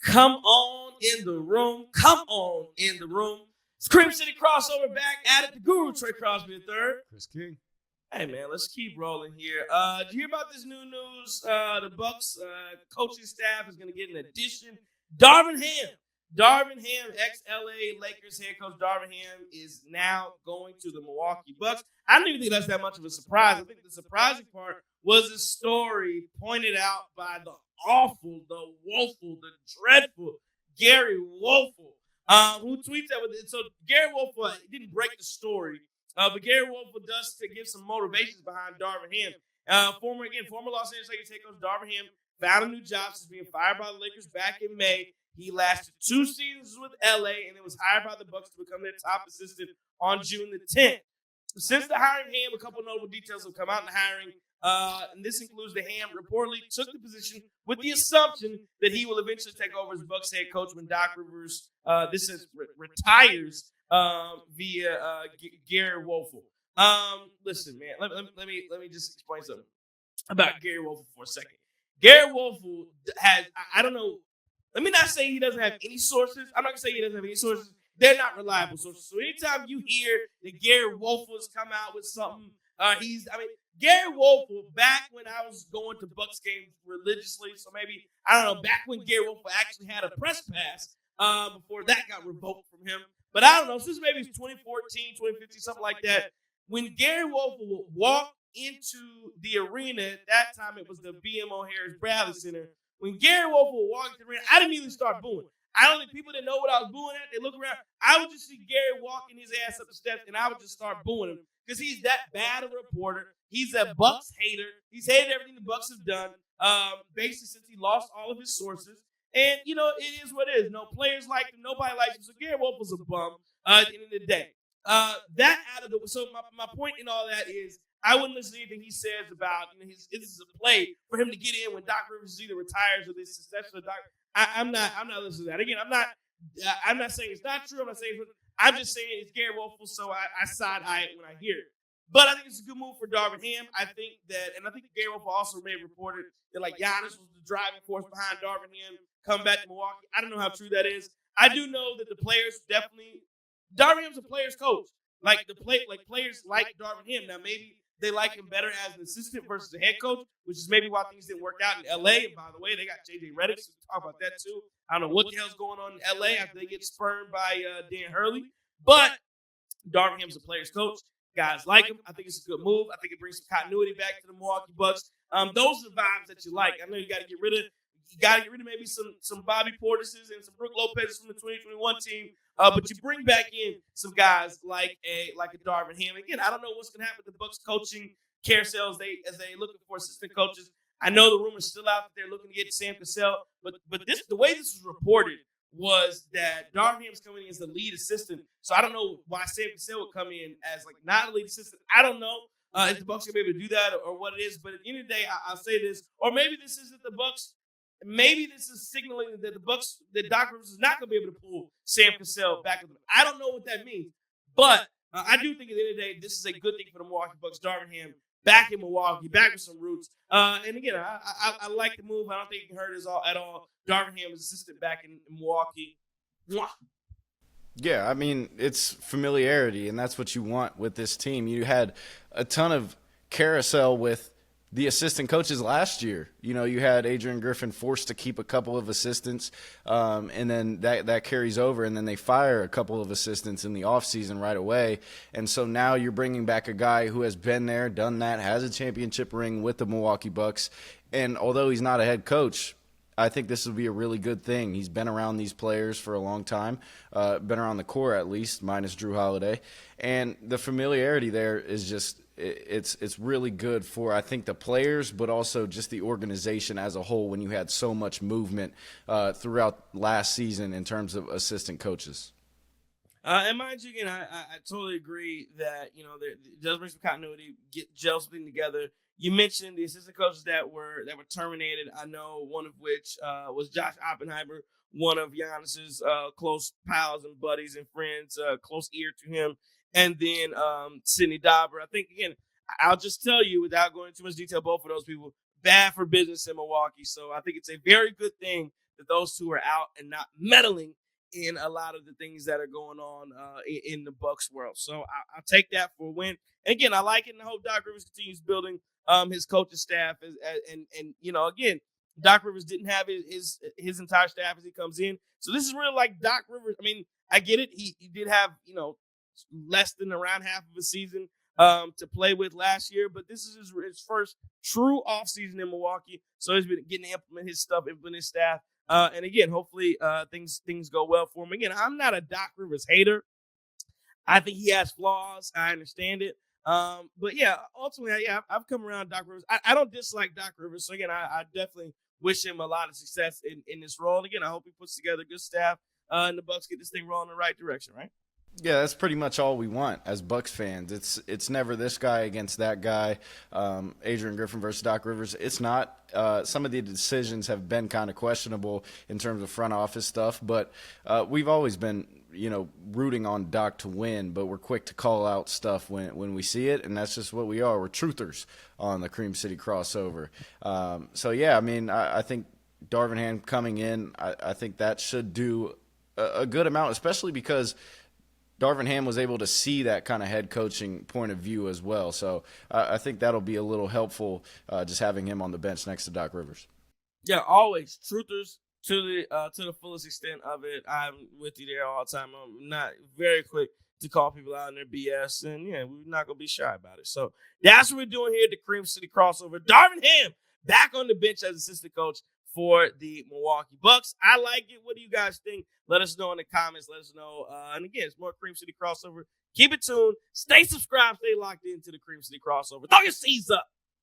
Come on in the room. Come on in the room. It's Cream City crossover back at it. The Guru, Trey Crosby III. Chris King. Hey, man, let's keep rolling here. Did you hear about this new news? The Bucks coaching staff is going to get an addition. Darvin Ham, ex-LA Lakers head coach Darvin Ham is now going to the Milwaukee Bucks. I don't even think that's that much of a surprise. I think the surprising part was a story pointed out by the awful, the woeful, the dreadful Gary Woelfel, who tweets that with it. So Gary Woelfel didn't break the story, but Gary Woelfel does to give some motivations behind Darvin Ham. Former Los Angeles Lakers head coach Darvin Ham found a new job since being fired by the Lakers back in May. He lasted 2 seasons with LA and then was hired by the Bucks to become their top assistant on June the 10th. Since the hiring of Ham, a couple notable details have come out in the hiring. And this includes that Ham reportedly took the position with the assumption that he will eventually take over as Bucks head coach when Doc Rivers retires via Gary Woelfel. Listen, man, let me just explain something about Gary Woelfel for a second. Gary Woelfel has, I don't know, let me not say he doesn't have any sources. I'm not going to say he doesn't have any sources. They're not reliable sources. So anytime you hear that Gary Woelfel has come out with something, Gary Woelfel, back when I was going to Bucks games religiously, so maybe, I don't know, back when Gary Woelfel actually had a press pass before that got revoked from him. But I don't know, since maybe 2014, 2015, something like that, when Gary Woelfel would walk into the arena, at that time it was the BMO Harris Bradley Center. When Gary Woelfel would walk into the arena, I didn't even start booing. I don't think people didn't know what I was booing at. They look around. I would just see Gary walking his ass up the steps, and I would just start booing him because he's that bad of a reporter. He's a Bucks hater. He's hated everything the Bucks have done, basically since he lost all of his sources. And, you know, it is what it is. No players like him. Nobody likes him. So Gary Woelfel's a bum at the end of the day. So my point in all that is I wouldn't listen to anything he says about, you know, this is a play for him to get in when Doc Rivers either retires or this successor. I'm not listening to that. Again, I'm not saying it's not true. I'm just saying it's Gary Woelfel, so I side eye it when I hear it. But I think it's a good move for Darvin Ham. I think Gary Woelfel also may have reported that like Giannis was the driving force behind Darvin Ham coming back to Milwaukee. I don't know how true that is. I do know that the players definitely Darvin Ham's a player's coach. Players like Darvin Ham. Now maybe they like him better as an assistant versus a head coach, which is maybe why things didn't work out in LA. And by the way, they got JJ Redick, so we'll talk about that too. I don't know what the hell's going on in LA after they get spurned by Dan Hurley. But Darvin Ham's a player's coach. Guys like him. I think it's a good move. I think it brings some continuity back to the Milwaukee Bucks. Those are the vibes that you like. I know you got to get rid of maybe some Bobby Portises and some Brook Lopez from the 2021 team. But you bring back in some guys like a Darvin Ham. Again, I don't know what's going to happen with the Bucks coaching carousel as they looking for assistant coaches. I know the rumor's still out that they're looking to get Sam Cassell, but the way this was reported was that Darvin Ham's coming in as the lead assistant. So I don't know why Sam Cassell would come in as like not a lead assistant. I don't know if the Bucks are going to be able to do that or what it is. But at the end of the day, I'll say this, or maybe this isn't the Bucks. Maybe this is signaling that that Doc Rivers is not going to be able to pull Sam Cassell back. I don't know what that means, but I do think at the end of the day, this is a good thing for the Milwaukee Bucks. Darvin Ham back in Milwaukee, back with some roots. And again, I like the move. I don't think it can hurt us all at all. Darvin Ham is assistant back in Milwaukee. Mwah. Yeah, I mean, it's familiarity, and that's what you want with this team. You had a ton of carousel with the assistant coaches last year. You know, you had Adrian Griffin forced to keep a couple of assistants, and then that carries over, and then they fire a couple of assistants in the offseason right away. And so now you're bringing back a guy who has been there, done that, has a championship ring with the Milwaukee Bucks. And although he's not a head coach, I think this will be a really good thing. He's been around these players for a long time, been around the core at least, minus Drew Holiday. And the familiarity there is just – it's really good for, I think, the players, but also just the organization as a whole when you had so much movement throughout last season in terms of assistant coaches. And mind you, again, I totally agree that, you know, it does bring some continuity, gel something together. You mentioned the assistant coaches that were terminated. I know one of which was Josh Oppenheimer, one of Giannis's close pals and buddies and friends, close ear to him. And then Sidney Dauber. I think, again, I'll just tell you without going into too much detail, both of those people, bad for business in Milwaukee. So I think it's a very good thing that those two are out and not meddling in a lot of the things that are going on in the Bucks world. So I'll take that for a win. And again, I like it, and I hope Doc Rivers continues building his coaching staff. And again, Doc Rivers didn't have his entire staff as he comes in. So this is really like Doc Rivers. I mean, I get it. He did have, less than around half of a season to play with last year, but this is his first true offseason in Milwaukee. So he's been getting to implement his stuff, implement his staff. And again, hopefully things go well for him. Again, I'm not a Doc Rivers hater. I think he has flaws. I understand it. But yeah, ultimately, I've come around Doc Rivers. I don't dislike Doc Rivers. So again, I definitely wish him a lot of success in this role. And again, I hope he puts together a good staff and the Bucks get this thing rolling in the right direction, right? Yeah, that's pretty much all we want as Bucks fans. It's never this guy against that guy, Adrian Griffin versus Doc Rivers. It's not. Some of the decisions have been kind of questionable in terms of front office stuff, but we've always been, rooting on Doc to win, but we're quick to call out stuff when we see it, and that's just what we are. We're truthers on the Cream City crossover. So, yeah, I mean, I think Darvin Ham coming in, I think that should do a good amount, especially because Darvin Ham was able to see that kind of head coaching point of view as well. So I think that'll be a little helpful just having him on the bench next to Doc Rivers. Yeah, always. Truthers to the fullest extent of it. I'm with you there all the time. I'm not very quick to call people out on their BS. And, yeah, we're not going to be shy about it. So that's what we're doing here at the Cream City Crossover. Darvin Ham back on the bench as assistant coach for the Milwaukee Bucks. I like it. What do you guys think? Let us know in the comments. Let us know. And again, it's more Cream City Crossover. Keep it tuned. Stay subscribed. Stay locked into the Cream City Crossover. Throw your C's up.